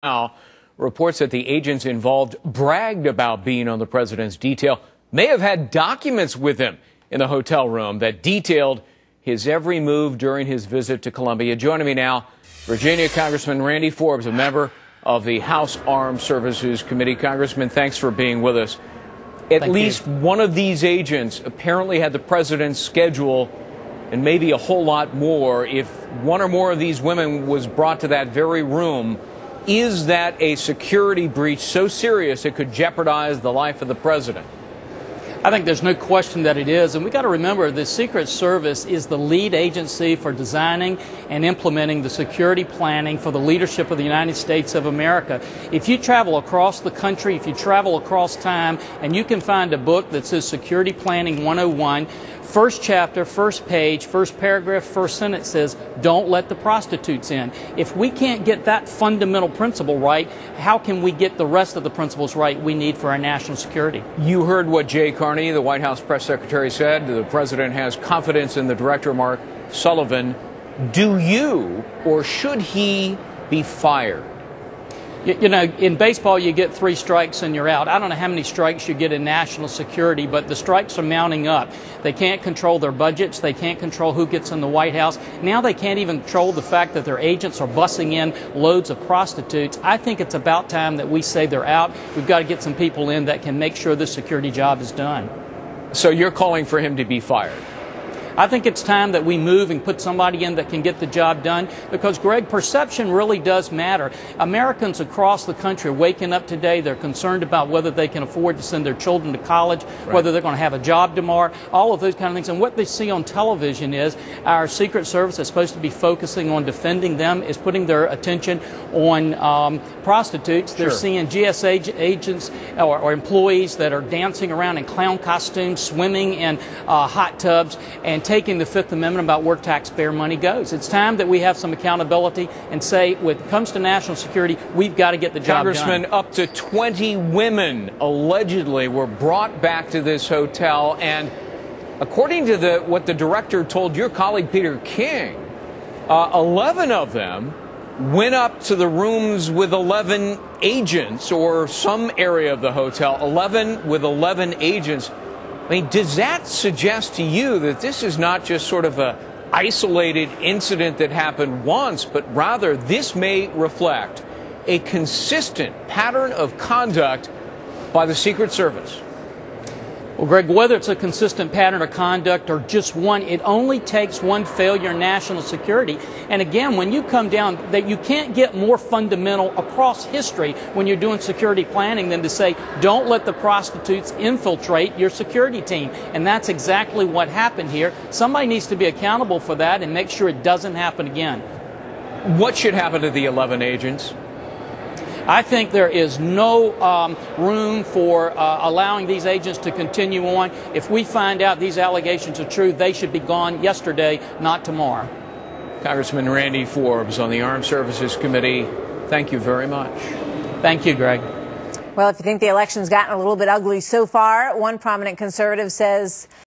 Now, reports that the agents involved bragged about being on the president's detail, may have had documents with him in the hotel room that detailed his every move during his visit to Colombia. Joining me now, Virginia Congressman Randy Forbes, a member of the House Armed Services Committee. Congressman, thanks for being with us. At least one of these agents apparently had the president's schedule and maybe a whole lot more. If one or more of these women was brought to that very room, is that a security breach so serious it could jeopardize the life of the president? I think there's no question that it is, and we got to remember the Secret Service is the lead agency for designing and implementing the security planning for the leadership of the United States of America. If you travel across the country, if you travel across time, and you can find a book that says Security Planning 101, first chapter, first page, first paragraph, first sentence says, don't let the prostitutes in. If we can't get that fundamental principle right, how can we get the rest of the principles right we need for our national security? You heard what Jay Carney, the White House press secretary, said. The president has confidence in the director, Mark Sullivan. Do you, or should he be fired? You know, in baseball, you get 3 strikes and you're out. I don't know how many strikes you get in national security, but the strikes are mounting up. They can't control their budgets. They can't control who gets in the White House. Now they can't even control the fact that their agents are bussing in loads of prostitutes. I think it's about time that we say they're out. We've got to get some people in that can make sure this security job is done. So you're calling for him to be fired? I think it's time that we move and put somebody in that can get the job done because, Greg, perception really does matter. Americans across the country are waking up today. They're concerned about whether they can afford to send their children to college, whether they're going to have a job tomorrow, all of those kind of things. And what they see on television is our Secret Service is supposed to be focusing on defending them, is putting their attention on prostitutes. They're seeing GSA agents or employees that are dancing around in clown costumes, swimming in hot tubs, and taking the Fifth Amendment about where taxpayer money goes. It's time that we have some accountability and say, when it comes to national security, we've got to get the job done. Congressman, up to 20 women allegedly were brought back to this hotel, and according to what the director told your colleague Peter King, 11 of them went up to the rooms with 11 agents, or some area of the hotel, 11 with 11 agents. I mean, does that suggest to you that this is not just sort of an isolated incident that happened once, but rather this may reflect a consistent pattern of conduct by the Secret Service? Well, Greg, whether it's a consistent pattern of conduct or just one, it only takes one failure in national security. And again, when you come down, that you can't get more fundamental across history when you're doing security planning than to say, don't let the prostitutes infiltrate your security team. And that's exactly what happened here. Somebody needs to be accountable for that and make sure it doesn't happen again. What should happen to the 11 agents? I think there is no room for allowing these agents to continue on. If we find out these allegations are true, they should be gone yesterday, not tomorrow. Congressman Randy Forbes on the Armed Services Committee, thank you very much. Thank you, Greg. Well, if you think the election's gotten a little bit ugly so far, one prominent conservative says